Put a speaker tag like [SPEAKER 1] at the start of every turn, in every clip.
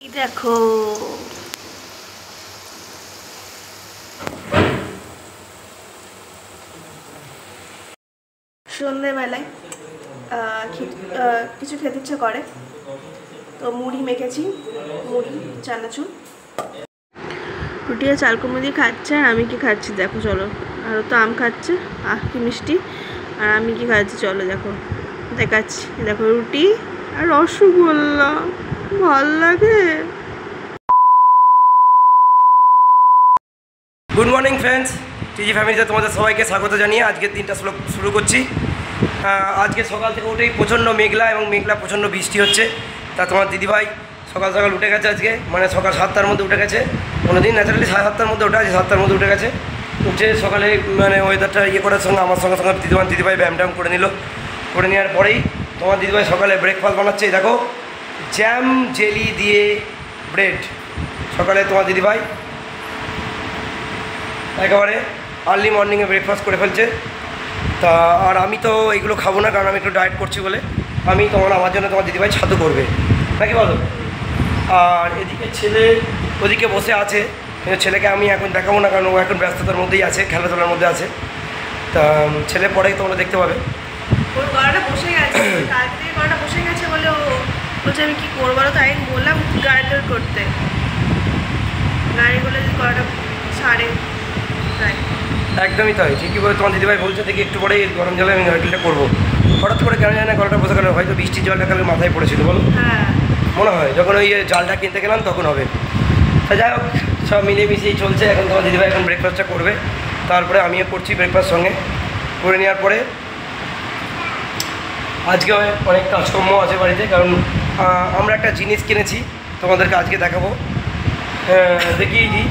[SPEAKER 1] দেখো সন্ধ্যেবেলায় কিছু খেতে ইচ্ছে করে, তো মুড়ি মেখেছি, মুড়ি চানাচুর, রুটি আর চালকুমড়ো দিয়ে খাচ্ছে। আর আমি কি খাচ্ছি দেখো, চলো। আর তো আম খাচ্ছে, কি মিষ্টি। আর আমি কি খাচ্ছি চলো দেখো, দেখাচ্ছি। দেখো রুটি আর রসগোল্লা, ভাল লাগে।
[SPEAKER 2] গুড মর্নিং ফ্রেন্ডস, টিজি ফ্যামিলিতে তোমাদের সবাইকে স্বাগত জানিয়ে আজকের দিনটা শুরু করছি। আজকে সকাল থেকে উঠেই প্রচণ্ড মেঘলা এবং প্রচণ্ড বৃষ্টি হচ্ছে। তা তোমার দিদিভাই সকাল সকাল উঠে গেছে আজকে, মানে সকাল 7টার মধ্যে উঠে গেছে। কোনোদিন ন্যাচারালি 7টার মধ্যে উঠে আছে, 7টার মধ্যে উঠে গেছে। উঠে সকালে মানে ওয়েদারটা করার সঙ্গে আমার সঙ্গে দিদিভাই ব্যায়াম করে নিল। করে নেওয়ার পরেই তোমার দিদিভাই সকালে ব্রেকফাস্ট বানাচ্ছে। দেখো, জ্যাম জেলি দিয়ে ব্রেড সকালে তোমার দিদিভাই একেবারে আর্লি মর্নিংয়ে ব্রেকফাস্ট করে ফেলছে। তা আর আমি তো এগুলো খাবো না, কারণ আমি একটু ডায়েট করছি বলে। আমি আমার জন্য তোমার দিদিভাই ছাতু করবে, নাকি বলো? আর এদিকে ছেলে ওদিকে বসে আছে, কিন্তু ছেলেকে আমি এখন দেখাবো না, কারণ ও এখন ব্যস্ততার মধ্যেই আছে, খেলাধুলার মধ্যে আছে। তা ছেলে পরেই তোমরা দেখতে পাবে।
[SPEAKER 1] ওর গলাটা বসে গেছে, কাল থেকে গলাটা বসে গেছে বলে ও বলছে আমি কী করবো, তাই আমি বললাম গার্ডেল করতে, গাড়িগুলো যদি গলাটা ছাড়ে।
[SPEAKER 2] একদমই তাই, ঠিকই বলে তোমার দিদিভাই বলছে। দেখি একটু পরেই গরম জলে আমি গার্গেলটা করবো। হঠাৎ করে কেন জানি না গলাটা বসে গেল, হয়তো বৃষ্টির জলটা কালে মাথায় পড়েছিল বলো।
[SPEAKER 1] হ্যাঁ
[SPEAKER 2] মনে হয় যখন ওই জালটা কিনতে গেলাম তখন হবে। তা যাই হোক, সব মিলিয়ে মিশিয়েই চলছে। এখন তোমার দিদিভাই এখন ব্রেকফাস্টটা করবে, তারপরে আমিও করছি ব্রেকফাস্ট সঙ্গে। করে নেওয়ার পরে আজকে অনেক কাজকর্ম আছে বাড়িতে, কারণ আমরা একটা জিনিস কিনেছি, তোমাদেরকে আজকে দেখাবো। দেখিয়ে দিই,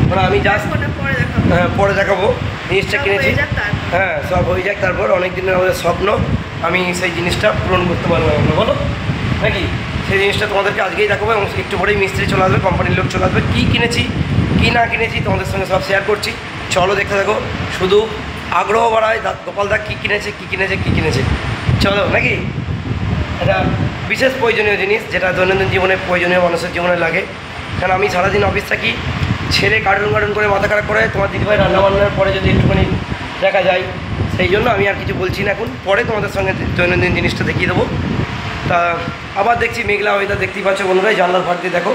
[SPEAKER 2] মানে আমি জাস্ট পরে দেখাবো জিনিসটা কিনেছি। হ্যাঁ, সব হয়ে যাক, তারপর অনেক দিনের আমাদের স্বপ্ন, আমি সেই জিনিসটা পূরণ করতে পারলাম না, বলো নাকি? সেই জিনিসটা তোমাদেরকে আজকেই দেখাবো, এবং একটু পরেই মিস্ত্রি চলে আসবে, কোম্পানির লোক চলে আসবে। কী কিনেছি কী না কিনেছি তোমাদের সঙ্গে সব শেয়ার করছি, চলো দেখতে থাকো। শুধু আগ্রহ বাড়ায় গোপালদা কী কিনেছে, চলো নাকি? এটা বিশেষ প্রয়োজনীয় জিনিস, যেটা দৈনন্দিন জীবনে প্রয়োজনীয়, মানুষের জীবনে লাগে। কারণ আমি সারাদিন অফিস থাকি, ছেলে কার্টুন করে মাথা খারাপ করে, তোমার দিদিভাই রান্নাবান্নার পরে যদি একটুখানি দেখা যায়, সেই জন্য আমি আর কিছু বলছি না এখন। পরে তোমাদের সঙ্গে দৈনন্দিন জিনিসটা দেখিয়ে দেবো। তা আবার দেখছি মেঘলা ওয়েদার, দেখতেই পাচ্ছ বন্ধুরাই, জানলার ফাঁক দিয়ে দেখো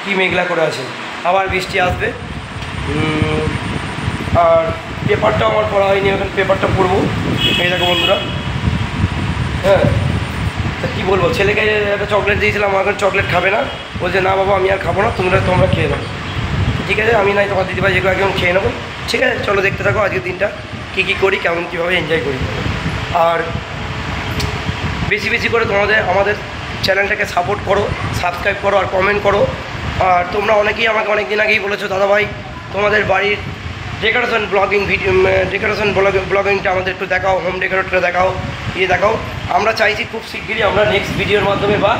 [SPEAKER 2] কী মেঘলা করে আছে, আবার বৃষ্টি আসবে। আর পেপারটাও আমার পড়া হয়নি, এখন পেপারটা পড়বো। এই দেখো বন্ধুরা, হ্যাঁ। তা কী বলবো, ছেলেকে একটা চকলেট দিয়েছিলাম, এখন চকলেট খাবে না, বলছে না বাবা আমি আর খাবো না, তোমরা খেয়ে নাও। ঠিক আছে, আমি নাই তোমার দিদিভাই যেগুলো একদম খেয়ে নেবো। ঠিক আছে, চলো দেখতে থাকো আজকের দিনটা কী করি, কীভাবে এনজয় করি। আর বেশি করে আমাদের চ্যানেলটাকে সাপোর্ট করো, সাবস্ক্রাইব করো আর কমেন্ট করো। আর তোমরা অনেকেই আমাকে অনেক দিন আগেই বলেছো, দাদাভাই তোমাদের বাড়ির ডেকোরেশন ব্লগিংটা আমাদের একটু দেখাও, হোম ডেকোরেটরটা দেখাও, দেখাও। আমরা চাইছি খুব শিগগিরই আমরা নেক্সট ভিডিওর মাধ্যমে বা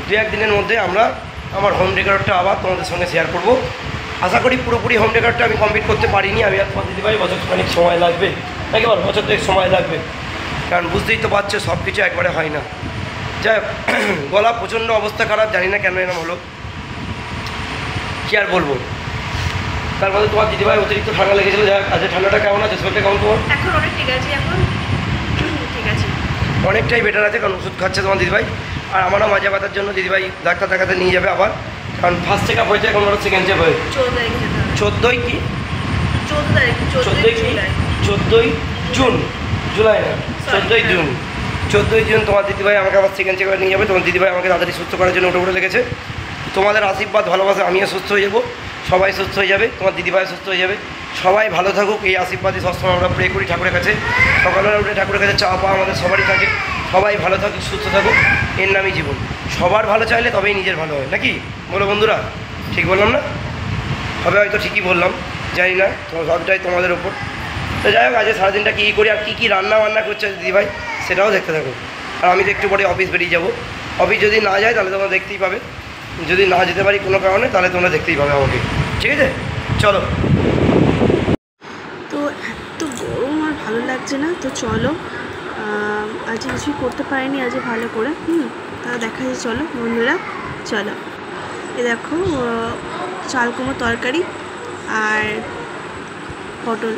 [SPEAKER 2] 2-1 দিনের মধ্যে আমরা আমার হোম ডেকোরেটরটা আবার তোমাদের সঙ্গে শেয়ার করব। আশা করি পুরোপুরি হোম ডেকোরেটরটা আমি কমপ্লিট করতে পারিনি, আমি আর তোমার দিদিভাই বছরখানিক সময় লাগবে, একেবারে বছর 2 সময় লাগবে, কারণ বুঝতেই তো পারছো সব কিছু একবারে হয় না। যাই হোক, গলা প্রচণ্ড অবস্থা খারাপ, জানি না কেন এরকম হলো, কী আর বলবো। তার মধ্যে তোমার দিদিভাই অতিরিক্ত ঠান্ডা লেগেছিলো। যাই হোক, আজকে ঠান্ডাটা কেমন আছে, শরীরটা কেমন তোমার?
[SPEAKER 1] এখন অনেক ঠিক আছে,
[SPEAKER 2] অনেকটাই বেটার আছে, কারণ ওষুধ খাচ্ছে তোমার দিদিভাই। আর আমারও মাজা ব্যথার জন্য দিদিভাই ডাক্তার দেখাতে নিয়ে যাবে আবার, কারণ ফার্স্ট চেক আপ হয়েছে, এখন ওরা সেকেন্ড চেক হয়েছে 14 কি 14 জুন, জুলাই না 14 জুন তোমার দিদিভাই আমাকে আবার সেকেন্ড চেক নিয়ে যাবে। তোমার দিদিভাই আমাকে তাড়াতাড়ি সুস্থ করার জন্য উঠে লেগেছে। তোমাদের আশীর্বাদ ভালোবাসা, আমিও সুস্থ হয়ে যাবো, সবাই সুস্থ হয়ে যাবে, তোমার দিদিভাই সুস্থ হয়ে যাবে, সবাই ভালো থাকুক, এই আশীর্বাদই সবসময় আমরা প্রে করি ঠাকুরের কাছে। সকালবেলা উঠে ঠাকুরের কাছে চাওয়া পাওয়া আমাদের সবারই থাকে, সবাই ভালো থাকুক, সুস্থ থাকুক, এর নামই জীবন। সবার ভালো চাইলে তবেই নিজের ভালো হয়, নাকি বলো বন্ধুরা? ঠিক বললাম না? হবে হয়তো ঠিকই বললাম, জানি না, সবটাই তোমাদের ওপর। তো যাই হোক, আজকে সারাদিনটা কী করি আর কী রান্না করছে দিদিভাই, সেটাও দেখতে থাকো। আর আমি তো একটু পরে অফিস বেরিয়ে যাবো। অফিস যদি না যায় তাহলে তোমরা দেখতেই পাবে, যদি না যেতে পারি কোনো কারণে তাহলে তোমরা দেখতেই পাবে আমাকে। ঠিক আছে, চলো।
[SPEAKER 1] তো এত গরম আর ভালো লাগছে না, তো চলো আজ কিছুই করতে পারিনি আজ ভালো করে, তা দেখা যায়, চলো বন্ধুরা, চলো। এ দেখো চাল কুমড়ো তরকারি আর পটল।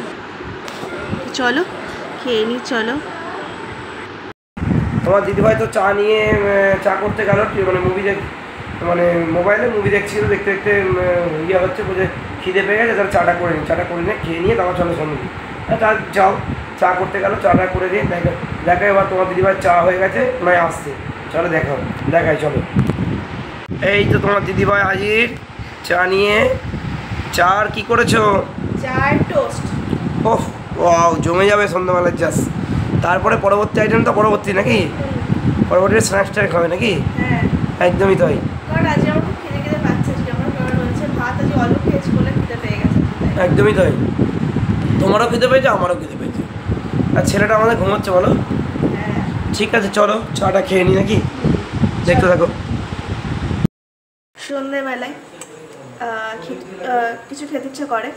[SPEAKER 1] চলো খেয়ে নিই, চলো।
[SPEAKER 2] তোমার দিদিভাই তো চা নিয়ে চা করতে গেল, মানে মুভি মানে মোবাইলে মুভি দেখছিল, দেখতে দেখতে ইয়ে হচ্ছে, বুঝে খিদে পেয়ে গেছে, তাহলে চাটা করে নিই, চাটা করে নিয়ে খেয়ে নিয়ে তারপর চলো সঙ্গে তা যাও। চা করতে গেল, চাটা করে দিয়ে দেখা এবার তোমার দিদিভাই চা হয়ে গেছে, নয় আসছে, চলো দেখাই চলো। এই তো তোমার দিদিভাই হাজির চা নিয়ে। চা আর কি করেছো?
[SPEAKER 1] চার টোস্ট।
[SPEAKER 2] ওহ ওয়াও, জমে যাবে সন্ধ্যাবেলার জাস্ট। তারপরে পরবর্তী আইটেম তো পরবর্তী নাকি, পরবর্তী স্ন্যাক্সটা খাবে নাকি?
[SPEAKER 1] হ্যাঁ
[SPEAKER 2] একদমই তাই।
[SPEAKER 1] কারণ আজ আমার খুব খিদে পাচ্ছে, আমার কারণ হচ্ছে ভাত আজ অল্প খেয়েছি বলে খিদে পেয়ে গেছে।
[SPEAKER 2] একদমই তাই, তোমারও খিদে পেয়েছে, আমারও খিদে পেয়েছে। আর ছেলেটা আমাদের ঘুমাচ্ছে বলো।
[SPEAKER 1] হ্যাঁ
[SPEAKER 2] ঠিক আছে চলো চাটা খেয়ে নি নাকি, দেখতে থাকো।
[SPEAKER 1] সন্ধ্যেবেলায় কিছু খেতে ইচ্ছে করে,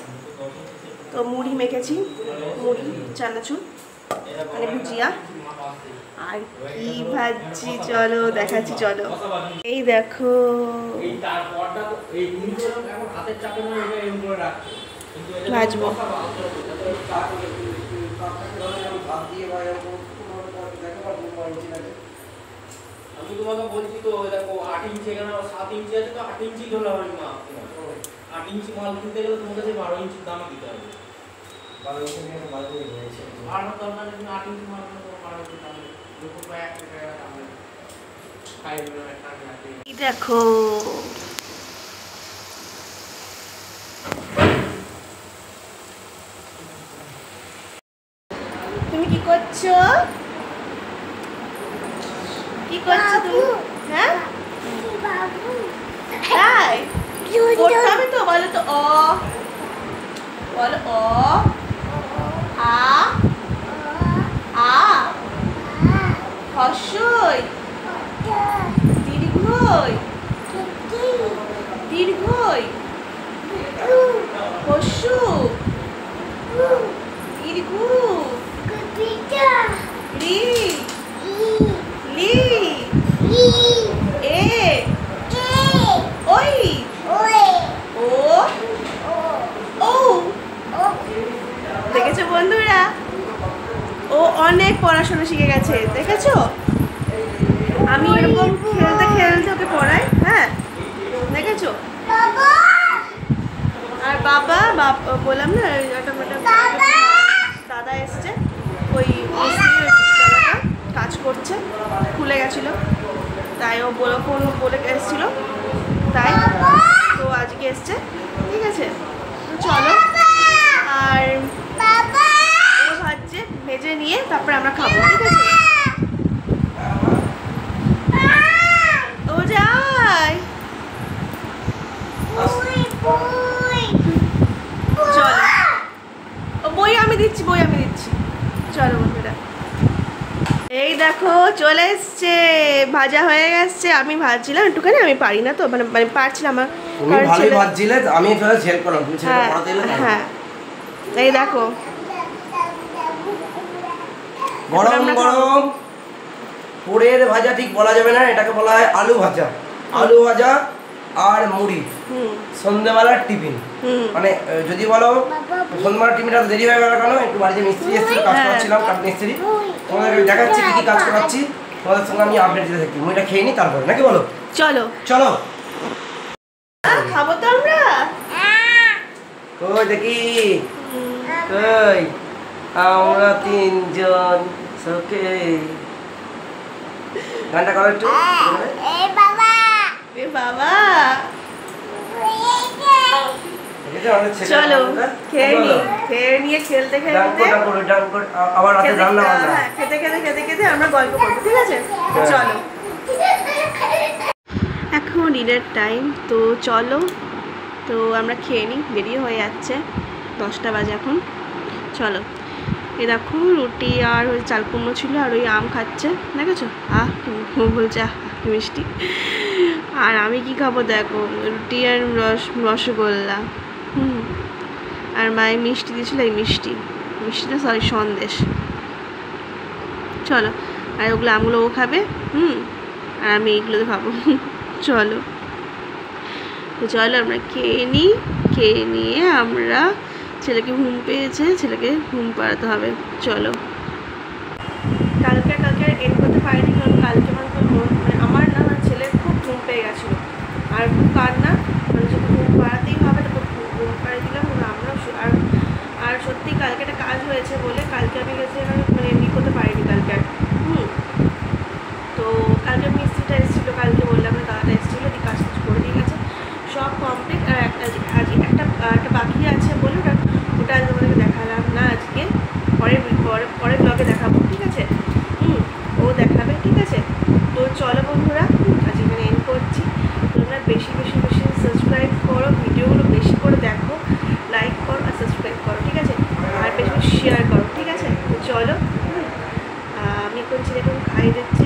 [SPEAKER 1] তো মুড়ি মেখেছি, মুড়ি চানাচুর মানে ভুজিয়া, আর কি ভাজছি চলো দেখাচ্ছি, চলো। এই দেখো ভাজবো।
[SPEAKER 3] আমি তোমাকে বলছি তো দেখো 8 ইঞ্চি এখানে 7 ইঞ্চি আছে, তো 8 ইঞ্চি ধরে হবে না। 8 ইঞ্চি মাল কিনতে গেলে তোমার কাছে 12 ইঞ্চির দাম দিতে হবে। 12 ইঞ্চি নিয়ে মাল কিনে নিয়েছে। আর না দরকার নেই, 8 ইঞ্চি মাল কিনে তোমার 12 ইঞ্চি দাম দেবে। যখন প্রায় 1 টাকা দাম দেবে। খাইবে না একটা আছে।
[SPEAKER 1] এই দেখো তুমি কি করছো, কি করছো তুমি? হ্যাঁ তাই পড়তে হবে তো, বলো তো অ, বলো অ, আ, আ, হর্ষই, দীর্ঘই, দীর্ঘই, হর্ষু, দীর্ঘ, রি, লি, এ, ওই, ও, ও। দেখেছো বন্ধুরা, ও অনেক পড়াশোনা শিখে গেছে, দেখেছো? আমি এরকম খেলতে খেলতে ওকে পড়াই, হ্যাঁ দেখেছো? আর বাবা বললাম না একটা দাদা এসছে, ওই দাদাটা কাজ করছে, খুলে গেছিলো, তাই ও ফোন বলে এসেছিলো, তাই তো আজকে এসছে, ঠিক আছে চলো। আর ও ভাজছে, ভেজে নিয়ে তারপরে আমরা খাবো, ঠিক আছে? ও যাই চলো, ও বই আমি দিচ্ছি, চলো বন্ধুরা। এই দেখো চলে এসছে, ভাজা হয়ে গেছে। আমি ভাজছিলাম একটুখানি, আমি পারি না তো, মানে পারছিলাম আমার,
[SPEAKER 2] তুমি ভালোই ভাজছিলে, আমি ফেলে শেয়ার করলাম, তুমি ছেলে পড়াতে এলে।
[SPEAKER 1] হ্যাঁ এই দেখো
[SPEAKER 2] গরম গরম পোড়ের ভাজা ঠিক বলা যাবে না, এটাকে বলা হয় আলু ভাজা। আলু ভাজা আর মুড়ি সন্ধ্যেবেলার টিফিন, মানে যদি বলো সন্ধ্যেবেলার টিফিনটা দেরি হয়ে গেল কেন, একটু বাড়িতে মিস্ত্রি এসেছিল, কাজ করাচ্ছিলাম, কাঠ মিস্ত্রি, তোমাদেরকে দেখাচ্ছি কি কি কাজ করাচ্ছি, তোমাদের সঙ্গে আমি আপডেট দিতে থাকি। মুড়িটা খেয়ে নিই তারপরে নাকি, বলো
[SPEAKER 1] চলো
[SPEAKER 2] চলো
[SPEAKER 1] খাবো তো আমরা।
[SPEAKER 2] কই দেখি, কই আমরা তিনজন সকে, গানটা করো একটু।
[SPEAKER 1] এ বাবা চলো খেয়ে নিয়ে খেলতে খেলতে
[SPEAKER 2] আবার রাতে রান্না বান্না,
[SPEAKER 1] খেতে খেতে আমরা গল্প করবো, ঠিক আছে? চলো এখন ডিনার টাইম, তো চলো তো আমরা খেয়ে নিই, দেরি হয়ে যাচ্ছে, 10টা বাজে এখন, চলো। এ দেখো রুটি আর ওই চাল কুমড়ো ছিল, আর ওই আম খাচ্ছে, দেখেছো? বলছে কি মিষ্টি। আর আমি কি খাবো দেখো, রুটি আর রসগোল্লা, আর মায়ের মিষ্টি দিয়েছিল, এই মিষ্টিটা সরি সন্দেশ, চলো। আর ওগুলো আমগুলো ও খাবে, আর আমি এইগুলো খাবো, চলো। তো চলো আমরা খেয়ে নিই, খেয়ে নিয়ে আমরা ছেলেকে ঘুম পেয়েছে, ছেলেকে ঘুম পাড়াতে হবে। চলো। কালকে এন্ড করতে পারিনি, কারণ কালকে মানে আমার না আমার ছেলের খুব ঘুম পেয়ে গেছিলো আর খুব কান্না, মানে যদি ঘুম পাড়াতেই হবে তারপর ঘুম পাড়িয়ে দিলাম। আমরা আর সত্যি কালকে একটা কাজ হয়েছে বলে কালকে আমি গেছি মানে এমনি করতে পারিনি কালকে আর। তো কালকে মিস্ত্রিটা এসেছিলো, কালকে বললাম না দাদাটা এসেছিলো, দিয়ে কাজ করে দিয়ে গেছে, সব কমপ্লিট। আর একটা বাকি আছে বলে ওটা আজ আমাদেরকে দেখালাম না, আজকে পরে ব্লগে দেখাবো, ঠিক আছে? ও দেখাবে, ঠিক আছে? তো চলো বন্ধুরা, আজ এখানে এন্ড করছি। তোমরা বেশি বেশি বেশি সাবস্ক্রাইব করো, ভিডিওগুলো বেশি করে দেখো, লাইক করো আর সাবস্ক্রাইব করো, ঠিক আছে? আর বেশি বেশি শেয়ার করো, ঠিক আছে? তো চলো, আমি এখন ছেলেকে খাইয়ে দিচ্ছি।